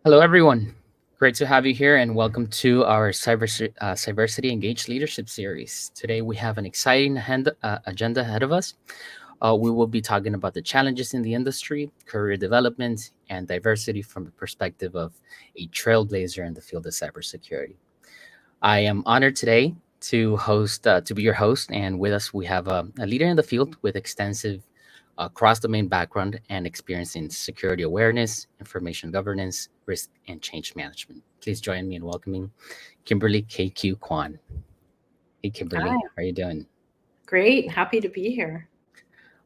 Hello, everyone. Great to have you here, and welcome to our Cyversity Engaged Leadership Series. Today, we have an exciting agenda ahead of us. We will be talking about the challenges in the industry, career development, and diversity from the perspective of a trailblazer in the field of cybersecurity. I am honored today to be your host, and with us we have a leader in the field with extensive cross-domain background and experience in security awareness, information governance, risk, and change management. Please join me in welcoming Kimberly KQ Kwan. Hey, Hi, Kimberly, how are you doing? great. Happy to be here.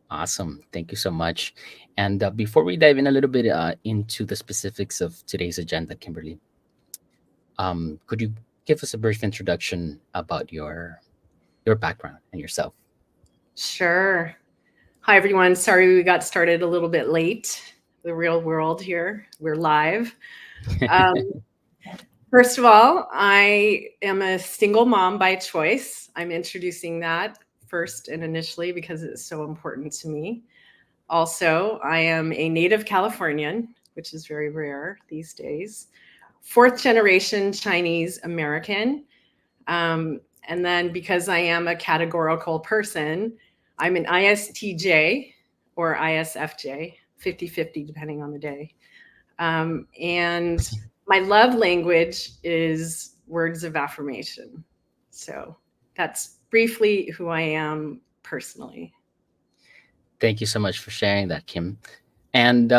Awesome, thank you so much. And before we dive in a little bit into the specifics of today's agenda, Kimberly, could you give us a brief introduction about your background and yourself? Sure. Hi, everyone. Sorry we got started a little bit late. The real world here. We're live. Um, First of all, I am a single mom by choice. I'm introducing that first and initially because it's so important to me. Also, I am a native Californian, which is very rare these days. Fourth generation Chinese American. And then because I am a categorical person, I'm an ISTJ or ISFJ, 50-50 depending on the day. And my love language is words of affirmation. So that's briefly who I am personally. Thank you so much for sharing that, Kim. And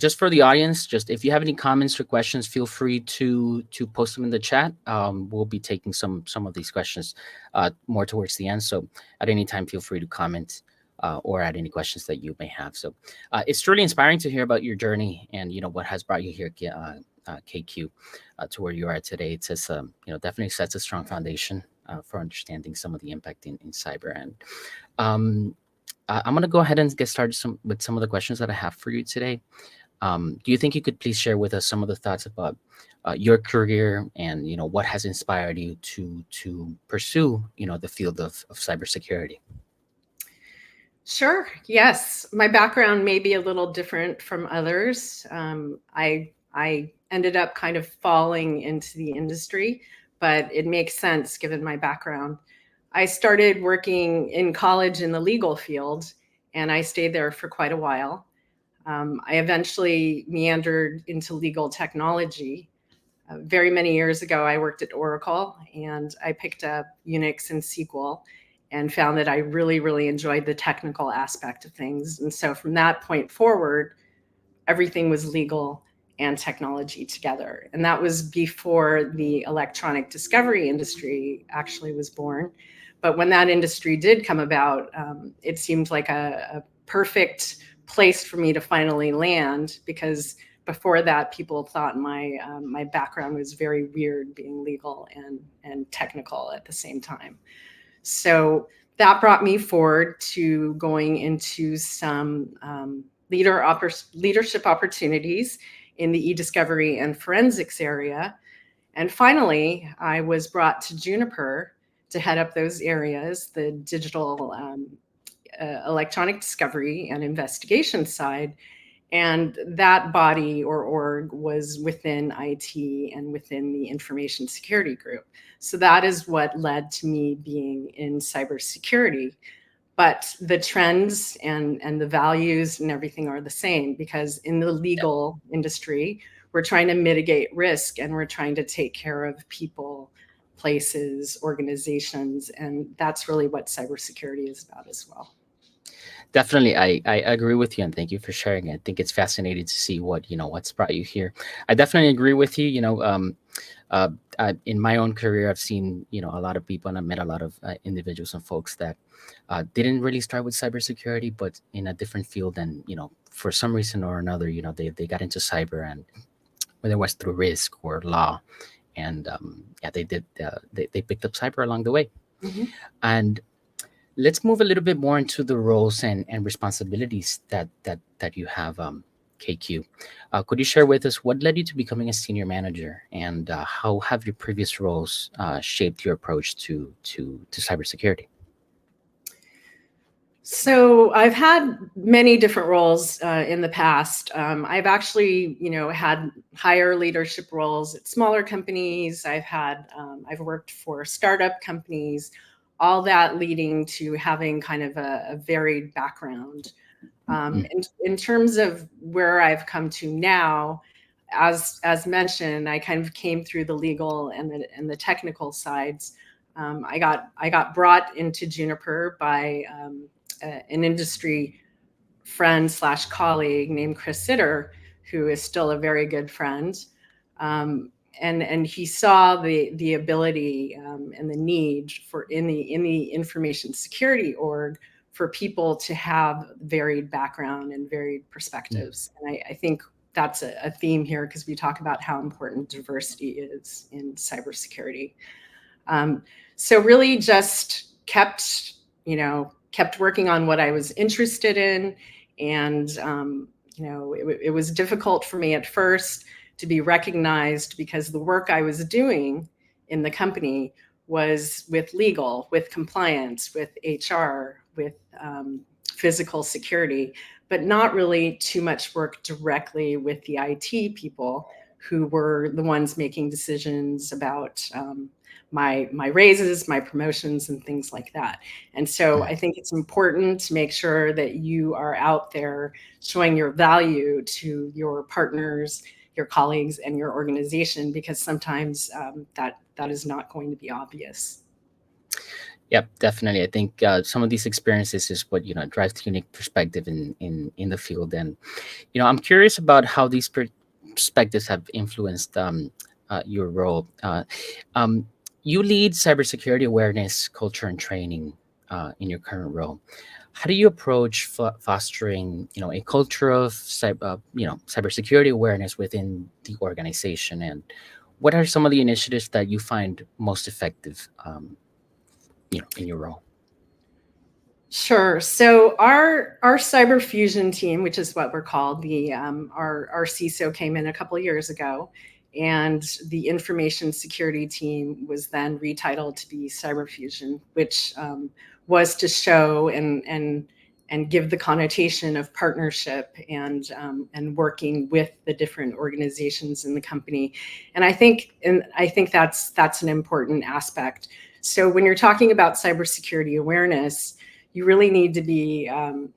just for the audience, just if you have any comments or questions, feel free to post them in the chat. We'll be taking some of these questions more towards the end. So at any time, feel free to comment or add any questions that you may have. So it's truly inspiring to hear about your journey and what has brought you here, KQ, to where you are today. It's just, definitely sets a strong foundation for understanding some of the impact in cyber. And um, I'm going to go ahead and get started with some of the questions that I have for you today. Do you think you could please share with us some of the thoughts about your career and what has inspired you to pursue the field of cybersecurity? Sure. Yes, my background may be a little different from others. I ended up kind of falling into the industry, but it makes sense given my background. I started working in college in the legal field, and I stayed there for quite a while. I eventually meandered into legal technology. Very many years ago, I worked at Oracle, and I picked up Unix and SQL and found that I really, really enjoyed the technical aspect of things. And so from that point forward, everything was legal and technology together. And that was before the electronic discovery industry actually was born. But when that industry did come about, it seemed like a perfect place for me to finally land, because before that, people thought my background was very weird, being legal and technical at the same time. So that brought me forward to going into some leadership opportunities in the e-discovery and forensics area. And finally, I was brought to Juniper to head up those areas, the digital electronic discovery and investigation side. And that body or org was within IT and within the information security group. So that is what led to me being in cybersecurity. But the trends and the values and everything are the same, because in the legal industry, we're trying to mitigate risk and we're trying to take care of people, places, organizations. And that's really what cybersecurity is about as well. Definitely, I agree with you, and thank you for sharing. I think it's fascinating to see what's brought you here. I definitely agree with you. Uh, in my own career, I've seen a lot of people, and I met a lot of individuals and folks that didn't really start with cybersecurity, but in a different field, and for some reason or another, they got into cyber, and whether it was through risk or law, and yeah, they picked up cyber along the way. Mhm. And let's move a little bit more into the roles and responsibilities that you have, KQ. Could you share with us what led you to becoming a senior manager, and how have your previous roles shaped your approach to cybersecurity? So I've had many different roles in the past. I've actually, had higher leadership roles at smaller companies. I've worked for startup companies, all that leading to having kind of a varied background. In terms of where I've come to now, as mentioned, I kind of came through the legal and the technical sides. I got brought into Juniper by an industry friend slash colleague named Chris Sitter, who is still a very good friend. And he saw the ability and the need for in the information security org for people to have varied background and varied perspectives. And I think that's a theme here, because we talk about how important diversity is in cybersecurity. So really just kept working on what I was interested in. And, it was difficult for me at first to be recognized, because the work I was doing in the company was with legal, with compliance, with HR, with physical security, but not really too much work directly with the IT people, who were the ones making decisions about my raises, my promotions, and things like that. And so I think it's important to make sure that you are out there showing your value to your partners, your colleagues, and your organization, because sometimes that is not going to be obvious. Yep, definitely. I think some of these experiences is what drives the unique perspective in the field, and I'm curious about how these perspectives have influenced your role. You lead cybersecurity awareness, culture, and training in your current role. How do you approach fostering, a culture of cybersecurity awareness within the organization, and what are some of the initiatives that you find most effective, in your role? Sure. So our cyber fusion team, which is what we're called, our CISO came in a couple of years ago, and the information security team was then retitled to be cyber fusion, which was to show and give the connotation of partnership and working with the different organizations in the company. And I think that's an important aspect. So when you're talking about cybersecurity awareness, you really need to be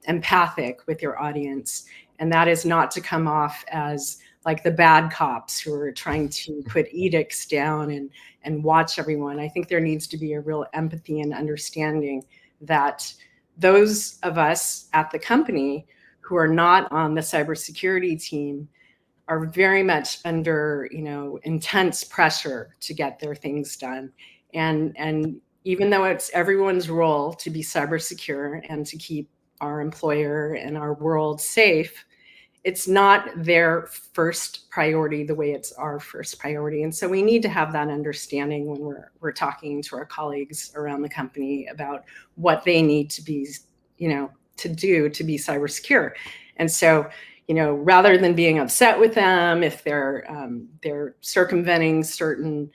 empathic with your audience. And that is not to come off as like the bad cops who are trying to put edicts down and watch everyone. I think there needs to be a real empathy and understanding that those of us at the company who are not on the cybersecurity team are very much under, intense pressure to get their things done. And even though it's everyone's role to be cyber secure and to keep our employer and our world safe, it's not their first priority the way it's our first priority. And so we need to have that understanding when we're talking to our colleagues around the company about what they need to be, to do to be cyber secure. And so, rather than being upset with them if they're circumventing certain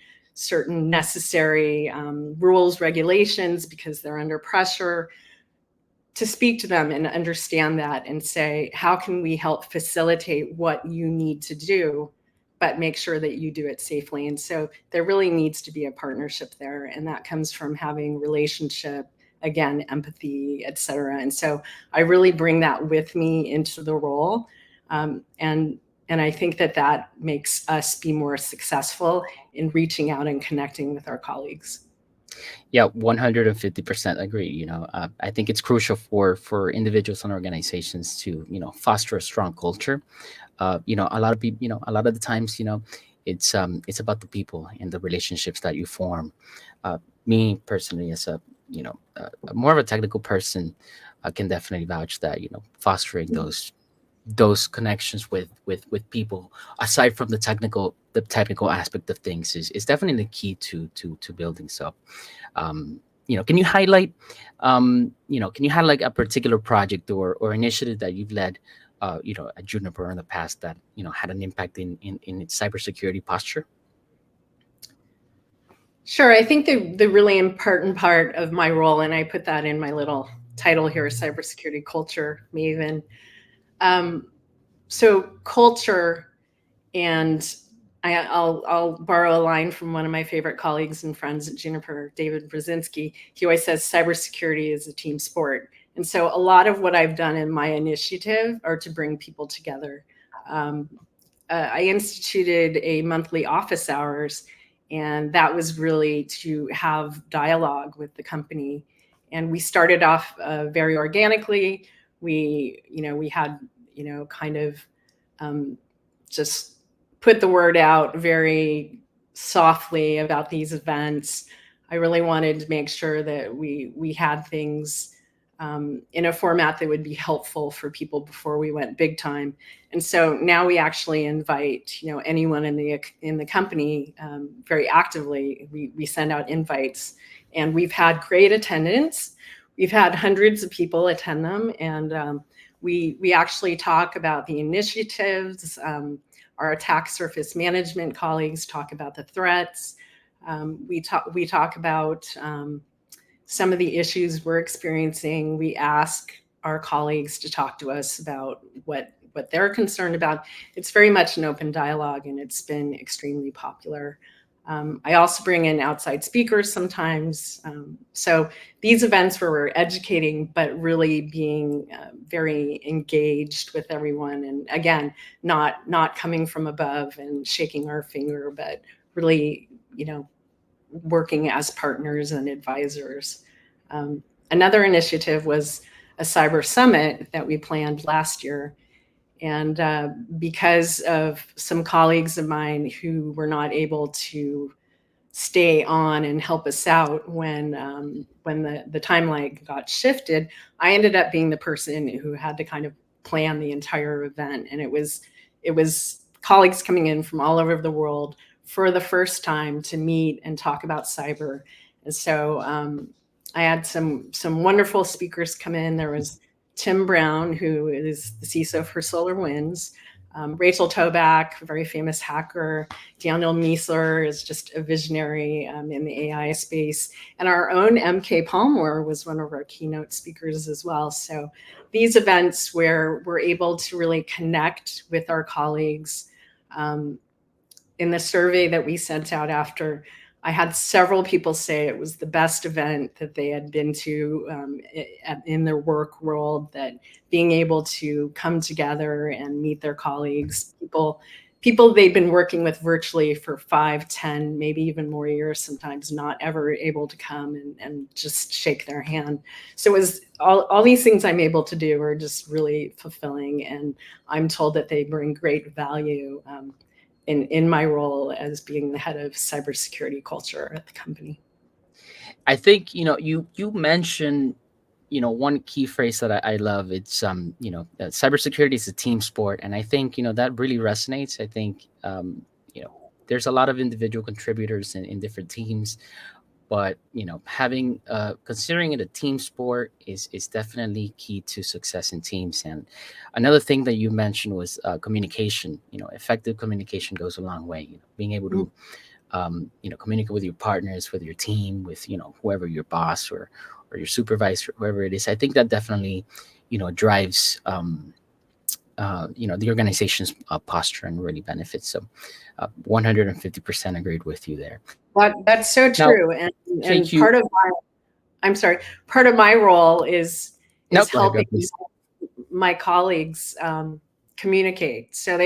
necessary rules, regulations, because they're under pressure, to speak to them and understand that and say, how can we help facilitate what you need to do, but make sure that you do it safely? And so there really needs to be a partnership there. And that comes from having relationship, again, empathy, et cetera. And so I really bring that with me into the role. And I think that makes us be more successful in reaching out and connecting with our colleagues. Yeah, 150% agree. I think it's crucial for individuals and organizations to foster a strong culture. A lot of people, a lot of the times, it's about the people and the relationships that you form. Me personally, as a more of a technical person, I can definitely vouch that fostering those connections with people, aside from the technical aspect of things, is definitely the key to building. So can you highlight a particular project or initiative that you've led at Juniper in the past that had an impact in its cybersecurity posture? Sure. I think the really important part of my role, and I put that in my little title here, cybersecurity culture maven. So culture, and I'll borrow a line from one of my favorite colleagues and friends at Juniper, David Brzezinski. He always says cybersecurity is a team sport. And so a lot of what I've done in my initiative are to bring people together. I instituted a monthly office hours, and that was really to have dialogue with the company. And we started off very organically. We had, kind of just put the word out very softly about these events. I really wanted to make sure that we had things in a format that would be helpful for people before we went big time. And so now we actually invite anyone in the company very actively. We send out invites, and we've had great attendance. We've had hundreds of people attend them, and we actually talk about the initiatives. Our attack surface management colleagues talk about the threats. We talk about some of the issues we're experiencing. We ask our colleagues to talk to us about what they're concerned about. It's very much an open dialogue, and it's been extremely popular. I also bring in outside speakers sometimes. So these events where we're educating, but really being very engaged with everyone. And again, not coming from above and shaking our finger, but really, working as partners and advisors. Another initiative was a cyber summit that we planned last year. And because of some colleagues of mine who were not able to stay on and help us out when the timeline got shifted, I ended up being the person who had to kind of plan the entire event. And it was colleagues coming in from all over the world for the first time to meet and talk about cyber. And so I had some wonderful speakers come in. There was Tim Brown, who is the CISO for SolarWinds, Rachel Toback, a very famous hacker, Daniel Miesler is just a visionary in the AI space, and our own MK Palmer was one of our keynote speakers as well. So these events where we're able to really connect with our colleagues. In the survey that we sent out after, I had several people say it was the best event that they had been to in their work world, that being able to come together and meet their colleagues, people they'd been working with virtually for 5, 10, maybe even more years, sometimes not ever able to come and just shake their hand. So it was all these things I'm able to do are just really fulfilling. And I'm told that they bring great value in my role as being the head of cybersecurity culture at the company. I think you mentioned one key phrase that I love. It's that cybersecurity is a team sport, and I think that really resonates. I think there's a lot of individual contributors in different teams, but having considering it a team sport is definitely key to success in teams. And another thing that you mentioned was communication. Effective communication goes a long way. Being able to communicate with your partners, with your team, with whoever your boss or your supervisor, whoever it is. I think that definitely drives the organization's posture and really benefits. So 150% agreed with you there. That's so Now, true. And thank you. Part of my role is Nope, go ahead, helping please. my colleagues communicate. So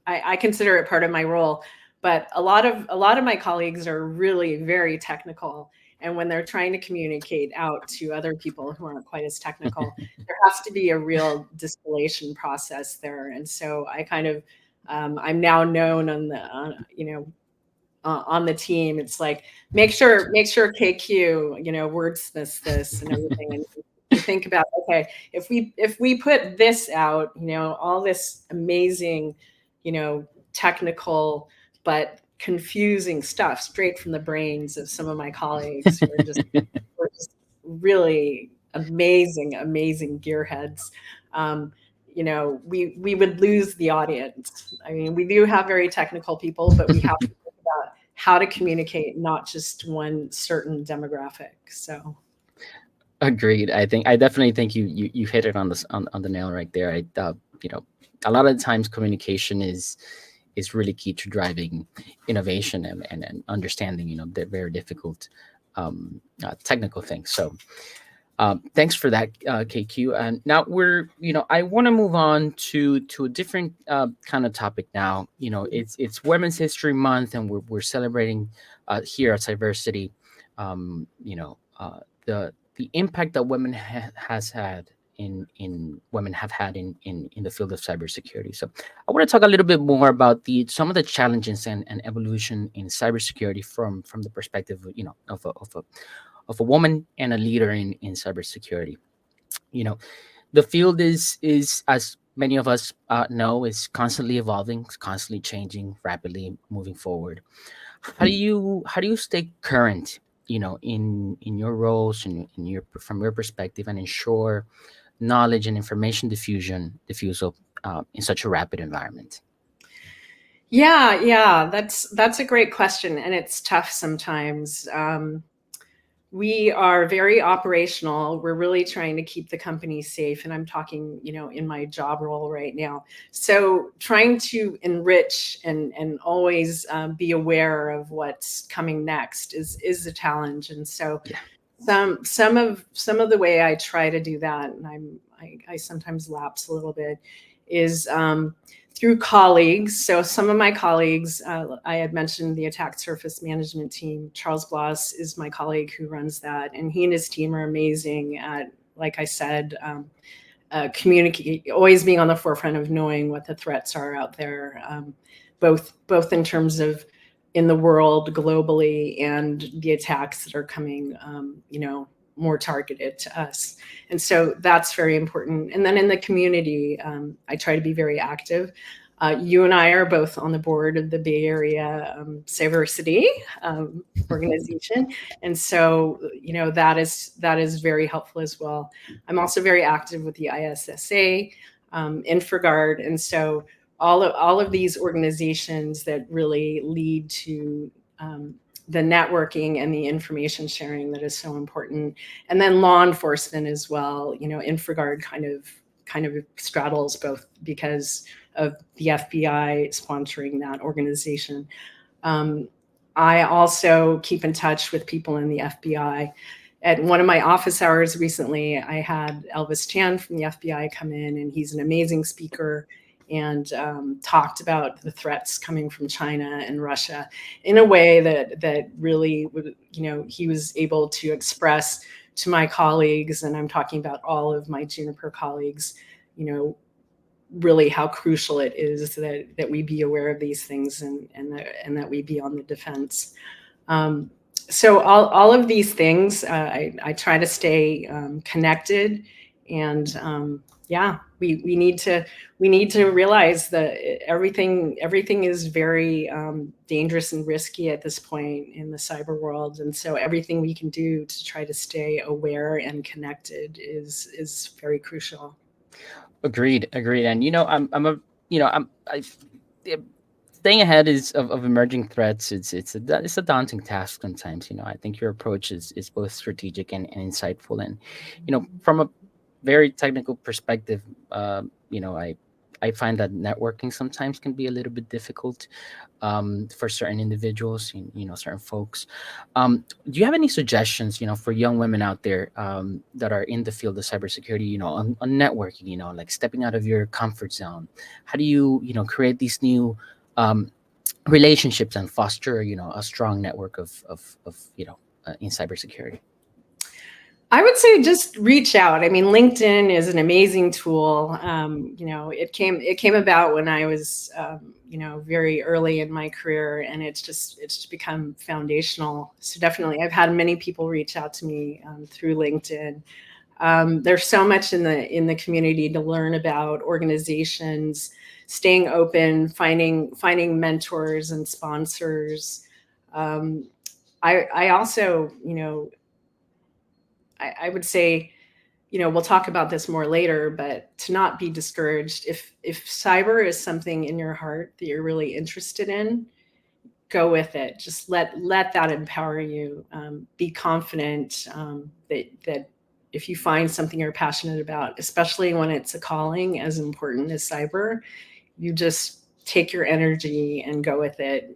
I consider it part of my role. But a lot of my colleagues are really very technical, and when they're trying to communicate out to other people who aren't quite as technical, there has to be a real distillation process there. And so I kind of I'm now known on the on the team. It's like make sure KQ wordsmiths this and everything, and you think about, okay, if we put this out, all this amazing technical but confusing stuff straight from the brains of some of my colleagues who are just really amazing gearheads. We would lose the audience. I mean, we do have very technical people, but we have to think about how to communicate, not just one certain demographic. So Agreed. I definitely think you hit it on on the nail right there. You know, a lot of the times communication is really key to driving innovation and understanding, the very difficult technical things. So thanks for that, KQ. And now I want to move on to a different kind of topic now. It's Women's History Month, and we're celebrating here at Cyversity, the impact that women has had in women have had in the field of cybersecurity. So I want to talk a little bit more about the some of the challenges and evolution in cybersecurity from the perspective, of a woman and a leader in cybersecurity. You know, the field is as many of us know, is constantly evolving, it's constantly changing, rapidly moving forward. How do you stay current, in your roles and in your from your perspective, and ensure knowledge and information diffusal in such a rapid environment? Yeah, that's a great question, and it's tough sometimes. We are very operational. We're really trying to keep the company safe, and I'm talking, in my job role right now. So trying to enrich and always be aware of what's coming next is a challenge. And so Yeah. some of the way I try to do that, and I sometimes lapse a little bit, is through colleagues. So some of my colleagues, I had mentioned the attack surface management team. Charles Bloss is my colleague who runs that, and he and his team are amazing at, like I said, communicate, always being on the forefront of knowing what the threats are out there, both in terms of in the world globally and the attacks that are coming, more targeted to us. And so that's very important. And then in the community, I try to be very active. You and I are both on the board of the Bay Area Cyversity organization. And so, that is very helpful as well. I'm also very active with the ISSA, InfraGard. And so all of these organizations that really lead to the networking and the information sharing that is so important. And then law enforcement as well. InfraGard kind of straddles both because of the FBI sponsoring that organization. I also keep in touch with people in the FBI. At one of my office hours recently, I had Elvis Chan from the FBI come in, and he's an amazing speaker, and talked about the threats coming from China and Russia in a way that really, he was able to express to my colleagues, and I'm talking about all of my Juniper colleagues, really how crucial it is that we be aware of these things, and that we be on the defense. So all of these things, I try to stay connected, and we need to realize that everything is very dangerous and risky at this point in the cyber world, and so everything we can do to try to stay aware and connected is very crucial. Agreed. And I'm a you know yeah, staying ahead of emerging threats. It's a daunting task sometimes. I think your approach is both strategic and insightful, and from a very technical perspective, I find that networking sometimes can be a little bit difficult for certain individuals, certain folks. Do you have any suggestions, for young women out there that are in the field of cybersecurity, on networking, like stepping out of your comfort zone? How do you, create these new um, relationships and foster, a strong network of in cybersecurity? I would say just reach out. I mean, LinkedIn is an amazing tool. It came about when I was, very early in my career, and it's become foundational. So definitely, I've had many people reach out to me through LinkedIn. There's so much in the community to learn about organizations, staying open, finding mentors and sponsors. Um, I also, I would say, we'll talk about this more later, but to not be discouraged. If cyber is something in your heart that you're really interested in, go with it. Just let that empower you. Be confident that if you find something you're passionate about, especially when it's a calling as important as cyber, you just take your energy and go with it.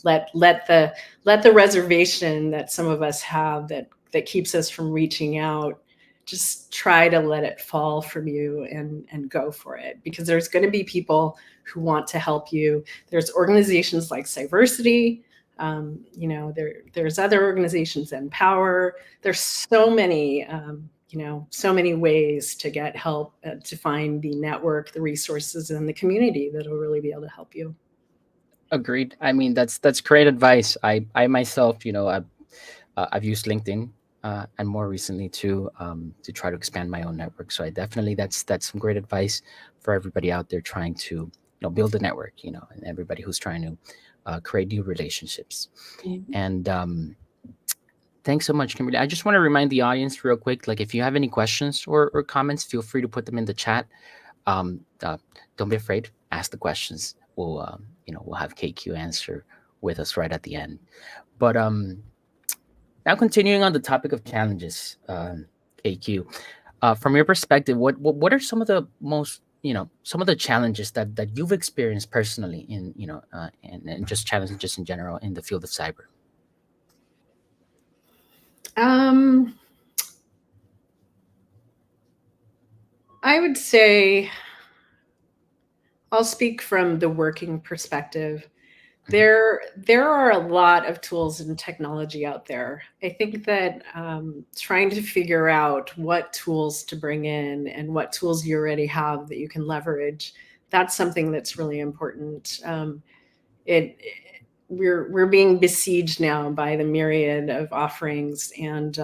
Let the reservation that some of us have that keeps us from reaching out, just try to let it fall from you and go for it, because there's going to be people who want to help you. There's organizations like Cyversity. There's other organizations, Empower. There's so many so many ways to get help, to find the network, the resources, and the community that'll really be able to help you. Agreed. I mean, that's great advice. I myself, I've used LinkedIn, and more recently to try to expand my own network. So I definitely, that's some great advice for everybody out there trying to build a network, and everybody who's trying to create new relationships. And thanks so much, Kimberly. I just want to remind the audience real quick, like if you have any questions or comments, feel free to put them in the chat. Don't be afraid. Ask the questions. We'll have KQ answer with us right at the end. But now continuing on the topic of challenges, KQ, from your perspective, what are some of the most some of the challenges that you've experienced personally in and just challenges just in general in the field of cyber? I would say, I'll speak from the working perspective. There are a lot of tools and technology out there. I think that trying to figure out what tools to bring in and what tools you already have that you can leverage, that's something that's really important. We're being besieged now by the myriad of offerings, and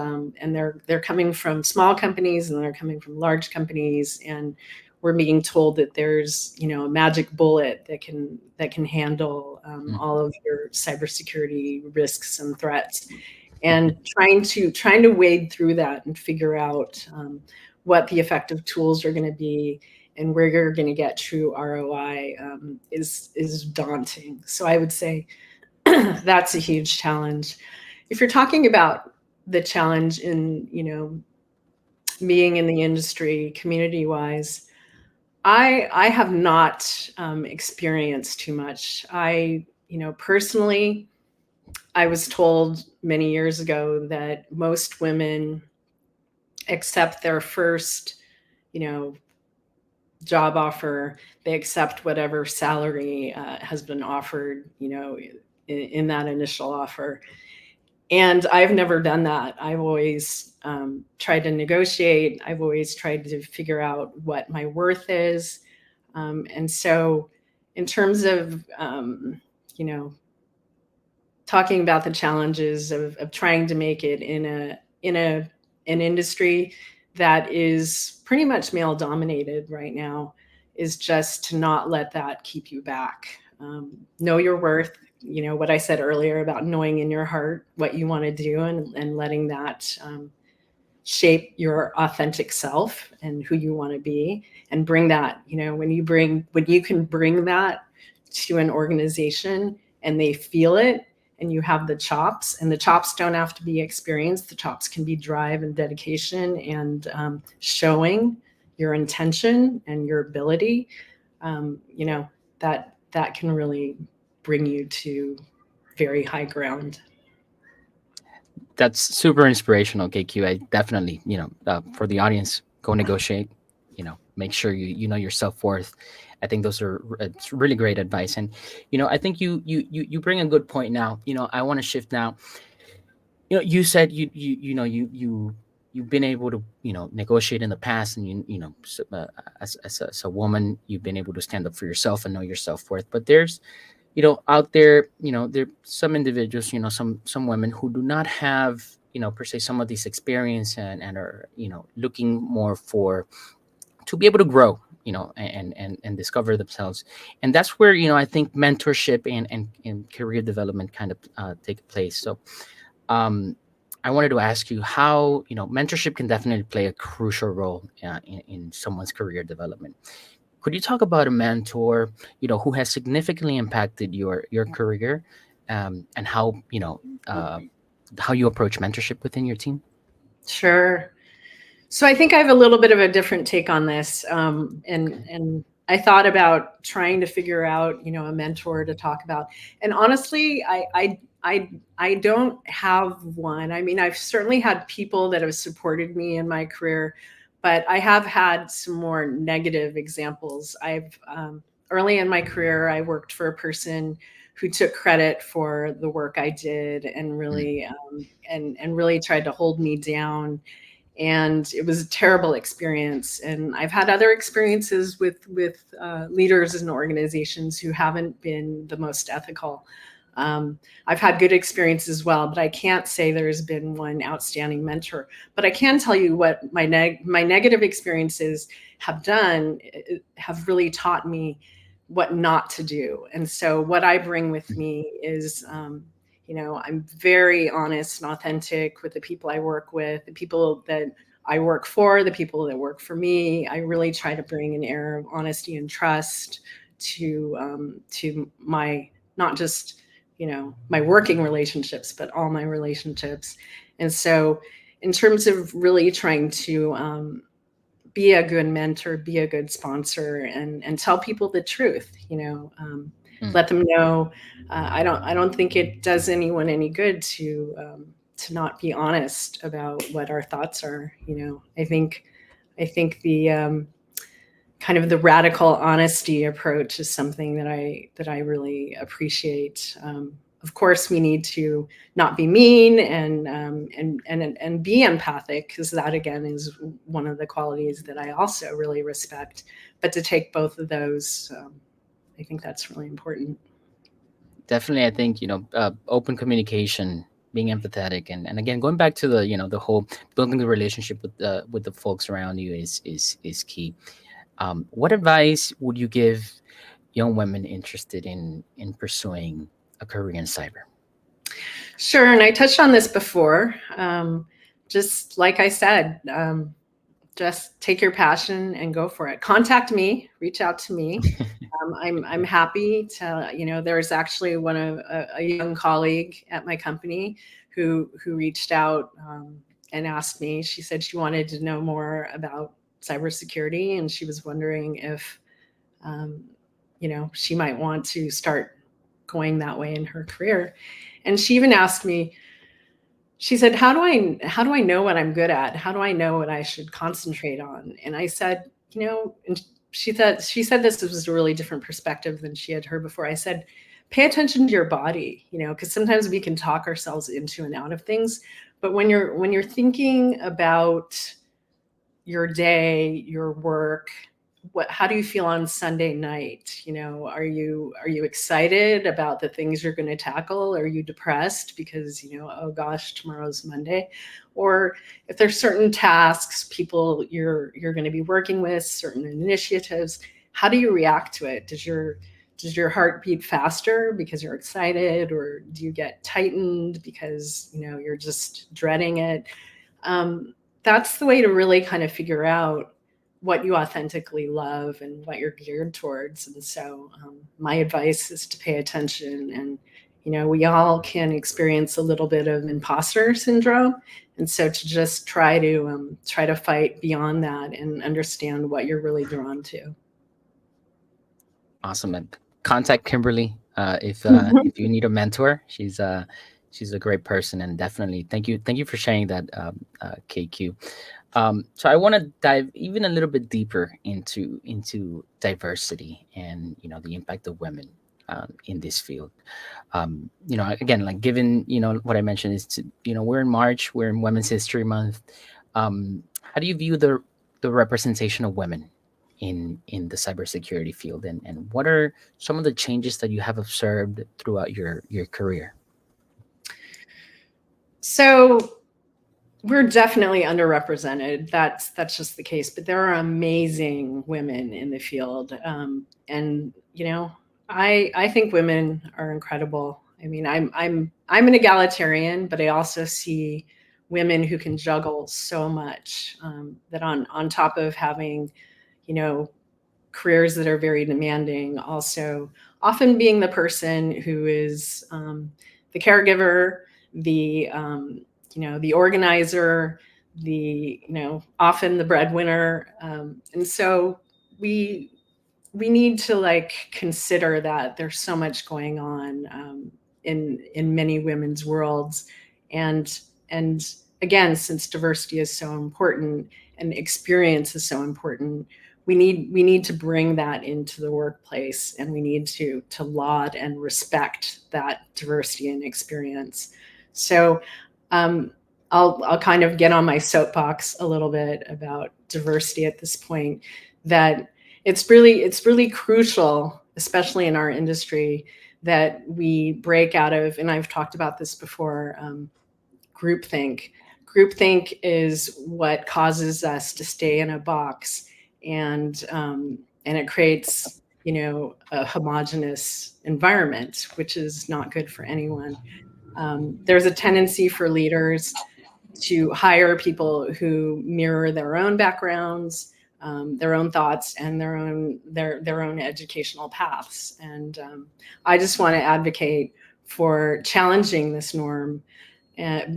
they're coming from small companies and they're coming from large companies, and we're being told that there's a magic bullet that can handle all of your cybersecurity risks and threats, and trying to wade through that and figure out what the effective tools are going to be and where you're going to get true ROI is daunting. So I would say that's a huge challenge. If you're talking about the challenge in being in the industry community wise, I have not experienced too much. Personally, I was told many years ago that most women accept their first, job offer. They accept whatever salary has been offered, in that initial offer. And I've never done that. I've always tried to negotiate. I've always tried to figure out what my worth is. And so in terms of, talking about the challenges of trying to make it in an industry that is pretty much male dominated right now, is just to not let that keep you back. Know your worth. What I said earlier about knowing in your heart what you want to do, and letting that shape your authentic self and who you want to be, and bring that, when you can bring that to an organization and they feel it, and you have the chops, and the chops don't have to be experience. The chops can be drive and dedication, and showing your intention and your ability, that can really bring you to very high ground. That's super inspirational, KQ. I definitely, for the audience, go negotiate. Make sure you know your self worth. I think those are it's really great advice, and I think you bring a good point now. I want to shift now. You said you've been able to negotiate in the past, and as a woman, you've been able to stand up for yourself and know your self worth. But there's out there, there are some individuals, some women who do not have, per se, some of these experience, and are, looking more to be able to grow, and discover themselves. And that's where, I think mentorship and career development kind of take place. So, I wanted to ask you how, mentorship can definitely play a crucial role in someone's career development. Could you talk about a mentor, who has significantly impacted your career, and how you approach mentorship within your team? Sure. So I think I have a little bit of a different take on this, Okay. and I thought about trying to figure out, a mentor to talk about. And honestly, I don't have one. I mean, I've certainly had people that have supported me in my career, but I have had some more negative examples. I've early in my career, I worked for a person who took credit for the work I did and Mm, really and really tried to hold me down, and it was a terrible experience. And I've had other experiences with leaders and organizations who haven't been the most ethical. I've had good experiences as well, but I can't say there's been one outstanding mentor. But I can tell you what my negative experiences have done, have really taught me what not to do. And so what I bring with mm, me is I'm very honest and authentic with the people I work with, the people that I work for, the people that work for me. I really try to bring an air of honesty and trust to my, not just my working relationships, but all my relationships. And so, in terms of really trying to be a good mentor, be a good sponsor, and tell people the truth. mm. Let them know. I don't think it does anyone any good to not be honest about what our thoughts are. I think the kind of the radical honesty approach is something that I really appreciate. Of course, we need to not be mean and be empathic, because that again is one of the qualities that I also really respect. But to take both of those, I think that's really important. Definitely, I think open communication, being empathetic, and again going back to the whole building the relationship with the folks around you is key. What advice would you give young women interested in pursuing a career in cyber? Sure, and I touched on this before. Just like I said, just take your passion and go for it. Contact me, reach out to me. I'm happy to, there's actually a young colleague at my company who reached out and asked me. She said she wanted to know more about cybersecurity, and she was wondering if, um, she might want to start going that way in her career. And she even asked me, she said, how do I know what I'm good at? How do I know what I should concentrate on? And I said, and she said this was a really different perspective than she had heard before. I said, pay attention to your body, because sometimes we can talk ourselves into and out of things. But when you're thinking about your day, your work, how do you feel on Sunday night? Are you excited about the things you're going to tackle? Are you depressed because, oh gosh, tomorrow's Monday? Or if there's certain tasks, people you're going to be working with, certain initiatives, how do you react to it? Does your heart beat faster because you're excited, or do you get tightened because you're just dreading it? um, that's the way to really kind of figure out what you authentically love and what you're geared towards. And so, my advice is to pay attention. And, we all can experience a little bit of imposter syndrome. And so to just try to fight beyond that and understand what you're really drawn to. Awesome. And contact Kimberly if you need a mentor. She's a great person, and definitely thank you for sharing that, KQ. So I want to dive even a little bit deeper into diversity and the impact of women in this field. Again, like given what I mentioned is we're in March, we're in Women's History Month. How do you view the representation of women in the cybersecurity field, and what are some of the changes that you have observed throughout your career? So we're definitely underrepresented. That's just the case. But there are amazing women in the field, and I think women are incredible. I mean, I'm an egalitarian, but I also see women who can juggle so much, that on top of having, you know, careers that are very demanding, also often being the person who is the caregiver, the the organizer, often the breadwinner, and so we we need to like consider that there's so much going on in many women's worlds, and again, since diversity is so important and experience is so important, we need to bring that into the workplace, and we need to laud and respect that diversity and experience. So um, I'll kind of get on my soapbox a little bit about diversity at this point. That it's really crucial, especially in our industry, that we break out of, and I've talked about this before, groupthink. Groupthink is what causes us to stay in a box, and it creates, a homogenous environment, which is not good for anyone. There's a tendency for leaders to hire people who mirror their own backgrounds, their own thoughts, and their own educational paths. And I just want to advocate for challenging this norm,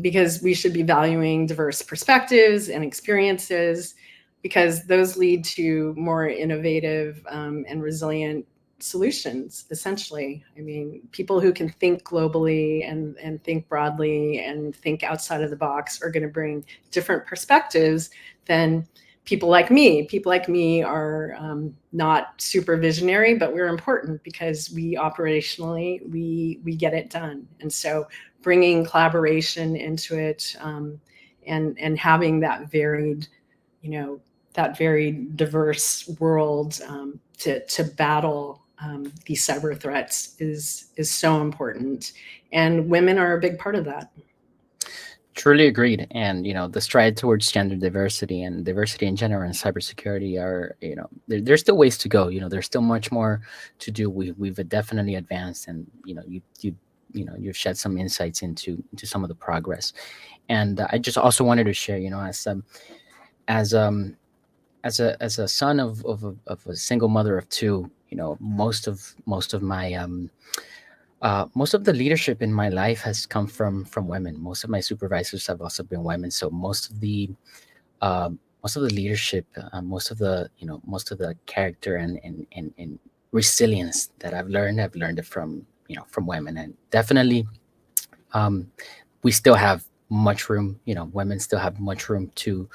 because we should be valuing diverse perspectives and experiences, because those lead to more innovative and resilient solutions. Essentially, I mean, people who can think globally and think broadly and think outside of the box are going to bring different perspectives than people like me. People like me are not super visionary, but we're important because we operationally we get it done. And so bringing collaboration into it, and having that varied, that very diverse world, to battle these cyber threats is so important, and women are a big part of that. Truly agreed. And the stride towards gender diversity and diversity in general and cybersecurity are, there's still ways to go. There's still much more to do. We've definitely advanced, and you've shed some insights into some of the progress. And I just also wanted to share, as as a son of a single mother of two, most of my most of the leadership in my life has come from women. Most of my supervisors have also been women. So uh, most of the leadership, most of the character and resilience that I've learned it from women. And definitely, um, we still have much room. Women still have much room to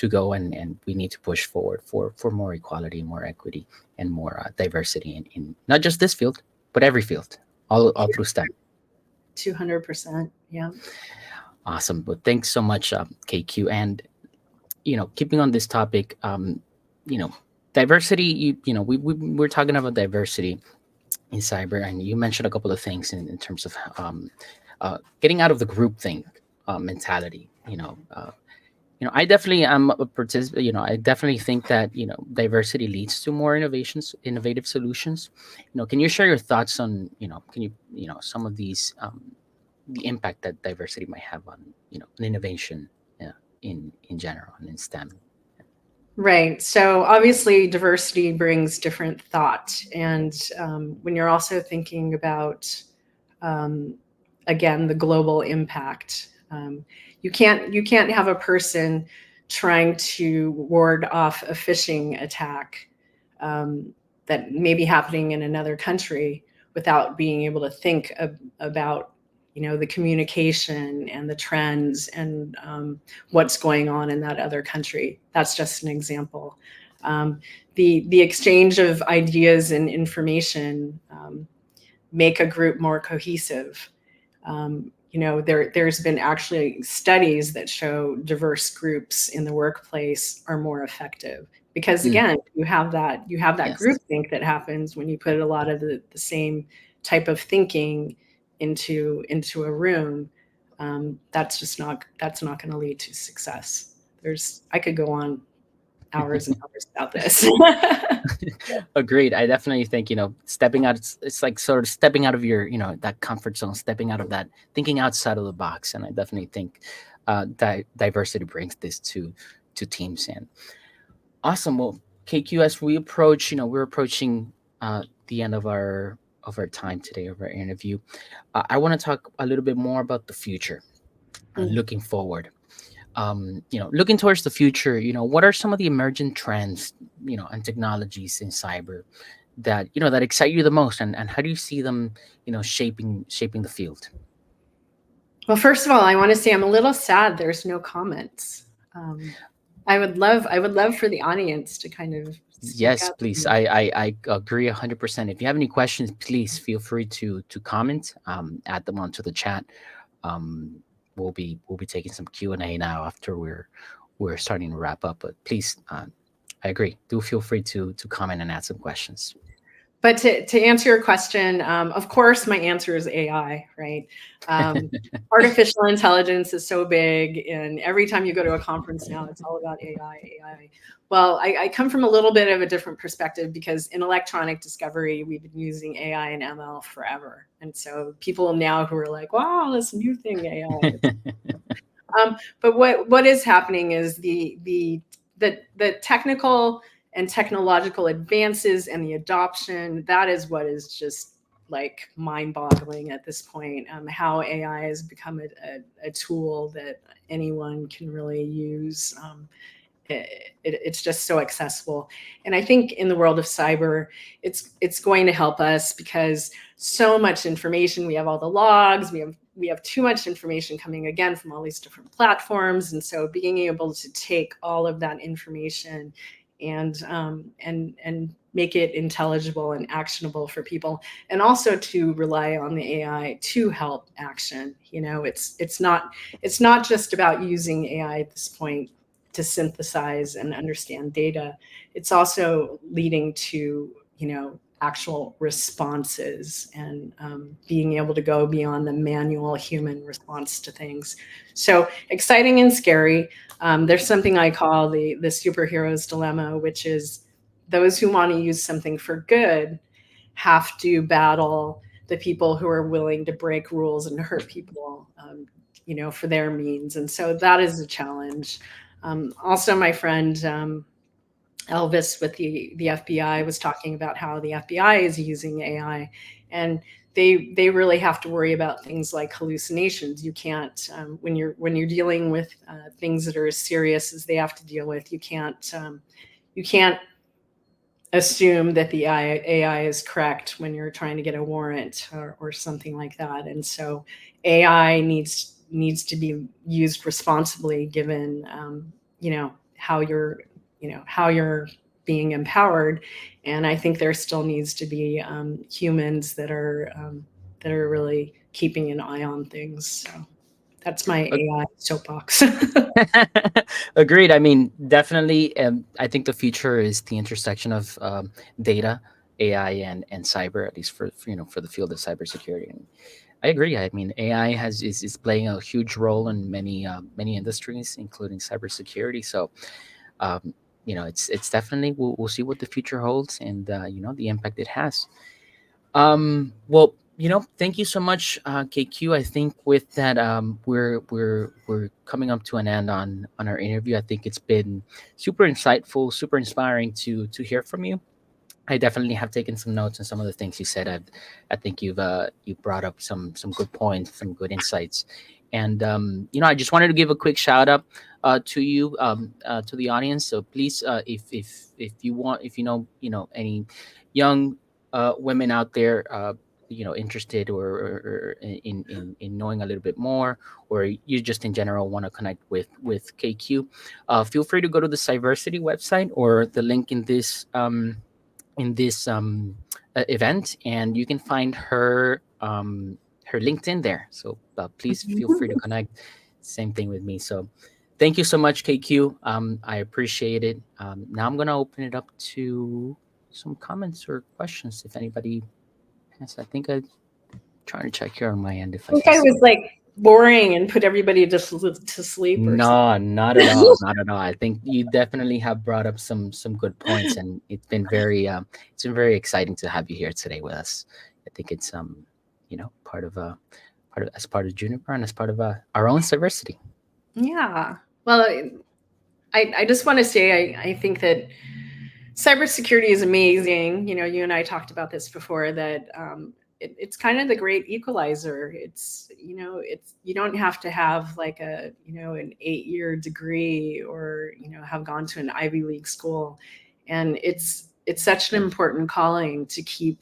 go, and we need to push forward for more equality, more equity, and more diversity in not just this field, but every field, all through STEM. 200%. Yeah. Awesome. But thanks so much, KQ. And keeping on this topic, you know, diversity. We're talking about diversity in cyber, and you mentioned a couple of things in terms of getting out of the group thing mentality. I definitely am a participant. I definitely think that diversity leads to more innovative solutions. Can you share your thoughts on can you some of these the impact that diversity might have on an innovation in general and in STEM? Right. So obviously, diversity brings different thought, and when you're also thinking about, um, again, the global impact, you can't have a person trying to ward off a phishing attack, um, that may be happening in another country, without being able to think about, the communication and the trends, and what's going on in that other country. That's just an example. Um, the exchange of ideas and information, make a group more cohesive. There's been actually studies that show diverse groups in the workplace are more effective, because Mm, again, you have that yes. group think that happens when you put a lot of the same type of thinking into a room. That's not going to lead to success. I could go on hours and hours about this. Agreed. I definitely think stepping out. It's like sort of stepping out of your that comfort zone, stepping out of that, thinking outside of the box. And I definitely think diversity brings this to teams. And awesome. Well, KQ, as we approach, we're approaching the end of our time today of our interview. I want to talk a little bit more about the future and Mm. looking forward. looking towards the future, what are some of the emergent trends, and technologies in cyber that that excite you the most, and how do you see them, shaping the field? Well, first of all, I want to say I'm a little sad there's no comments. I would love for the audience to kind of speak Yes, up. please. I agree 100%. If you have any questions, please feel free to comment, add them onto the chat. Um, we'll be taking some Q&A now after we're starting to wrap up. But please, I agree. Do feel free to comment and add some questions. But to answer your question, of course, my answer is AI, right? Artificial intelligence is so big, and every time you go to a conference now, it's all about AI, AI. Well, I come from a little bit of a different perspective because in electronic discovery, we've been using AI and ML forever. And so people now who are like, wow, this new thing, AI. But what is happening is the technical and technological advances and the adoption, that is what is just like mind-boggling at this point. How AI has become a tool that anyone can really use. It's just so accessible, and I think in the world of cyber, it's going to help us because so much information. We have all the logs. We have too much information coming again from all these different platforms, and so being able to take all of that information and make it intelligible and actionable for people, and also to rely on the AI to help action. It's not just about using AI at this point to synthesize and understand data. It's also leading to actual responses and being able to go beyond the manual human response to things. So exciting and scary. There's something I call the superhero's dilemma, which is those who want to use something for good have to battle the people who are willing to break rules and hurt people, for their means. And so that is a challenge. Also, my friend Elvis with the FBI was talking about how the FBI is using AI, and they really have to worry about things like hallucinations. You can't when you're dealing with things that are as serious as they have to deal with. You can't assume that the AI is correct when you're trying to get a warrant or something like that. And so AI needs to be used responsibly, given how you're being empowered. And I think there still needs to be humans that are really keeping an eye on things. So that's my AI soapbox. Agreed. I mean, definitely. I think the future is the intersection of data, AI, and cyber. At least for the field of cybersecurity. And I agree. I mean, AI is playing a huge role in many industries, including cybersecurity. So, it's definitely we'll see what the future holds, and the impact it has. Well, thank you so much, KQ. I think with that, we're coming up to an end on our interview. I think it's been super insightful, super inspiring to hear from you. I definitely have taken some notes on some of the things you said. I think you brought up some good points, some good insights, and I just wanted to give a quick shout out to you, to the audience. So please, if you want, if any young women out there, interested or in knowing a little bit more, or you just in general want to connect with KQ, feel free to go to the Cyversity website or the link in this event, and you can find her LinkedIn there. So please feel free to connect. Same thing with me. So thank you so much, KQ. I appreciate it. Now I'm gonna open it up to some comments or questions if anybody has. I think I'm trying to check here on my end if I I think can I see. was like boring and put everybody to sleep or something. No, not at all. Not at all. I think you definitely have brought up some good points, and it's been very exciting to have you here today with us. I think it's part of Juniper and as part of our own Cyversity. Yeah. Well, I just want to say I think that cybersecurity is amazing. You and I talked about this before, that it's kind of the great equalizer. It's, you don't have to have like an 8-year degree or, have gone to an Ivy League school. And it's such an important calling to keep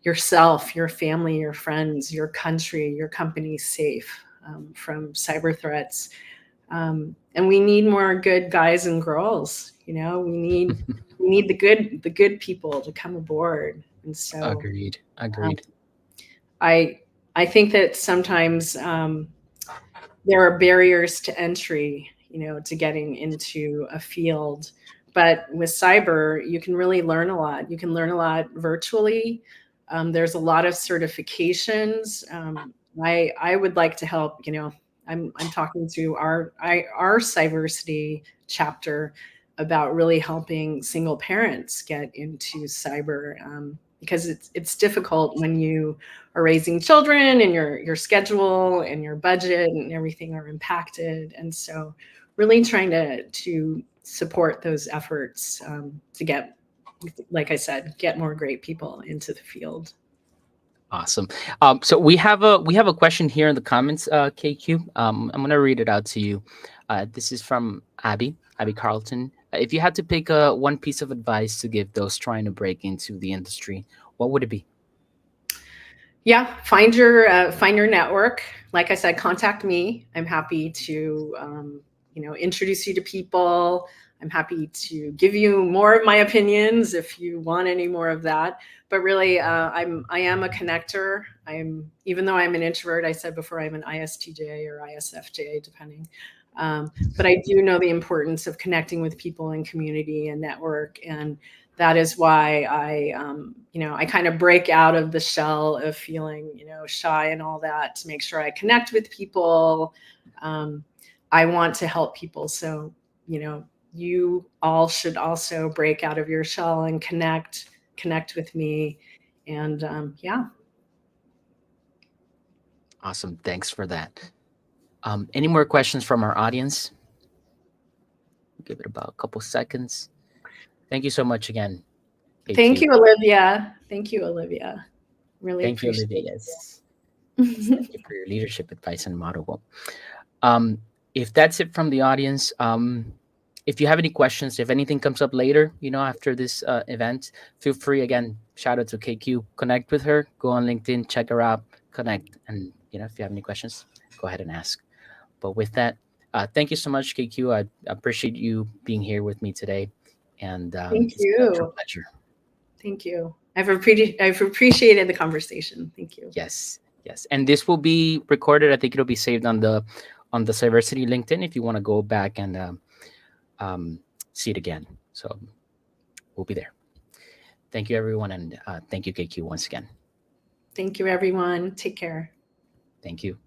yourself, your family, your friends, your country, your company safe from cyber threats. And we need more good guys and girls. We need the good people to come aboard. And so Agreed. I think that sometimes there are barriers to entry, to getting into a field. But with cyber, you can really learn a lot. You can learn a lot virtually. There's a lot of certifications. I would like to help. I'm talking to our Cyversity chapter about really helping single parents get into cyber, because it's difficult when you are raising children and your schedule and your budget and everything are impacted. And so really trying to support those efforts to get, like I said, get more great people into the field. Awesome. So we have a question here in the comments, KQ. I'm gonna read it out to you. This is from Abby Carlton. If you had to pick one piece of advice to give those trying to break into the industry, what would it be? Yeah, find your network. Like I said, contact me. I'm happy to introduce you to people. I'm happy to give you more of my opinions if you want any more of that. But really, I am a connector. Even though I'm an introvert, I said before I'm an ISTJ or ISFJ, depending. But I do know the importance of connecting with people in community and network, and that is why I kind of break out of the shell of feeling, shy and all that to make sure I connect with people. I want to help people. So, you all should also break out of your shell and connect with me. And yeah. Awesome. Thanks for that. Any more questions from our audience? Give it about a couple seconds. Thank you so much again, KQ. Thank you, Olivia. Thank you, Olivia. Really Thank you, appreciate Olivia. it. Yes. Thank you for your leadership advice and motto. If that's it from the audience, if you have any questions, if anything comes up later, after this event, feel free, again, shout out to KQ, connect with her, go on LinkedIn, check her out, connect. And, if you have any questions, go ahead and ask. But with that, thank you so much, KQ. I appreciate you being here with me today. And Thank it's been a true you. pleasure. Thank you. I've appreciated the conversation. Thank you. Yes. And this will be recorded. I think it'll be saved on the Cyversity LinkedIn if you want to go back and see it again. So we'll be there. Thank you, everyone. And thank you, KQ, once again. Thank you, everyone. Take care. Thank you.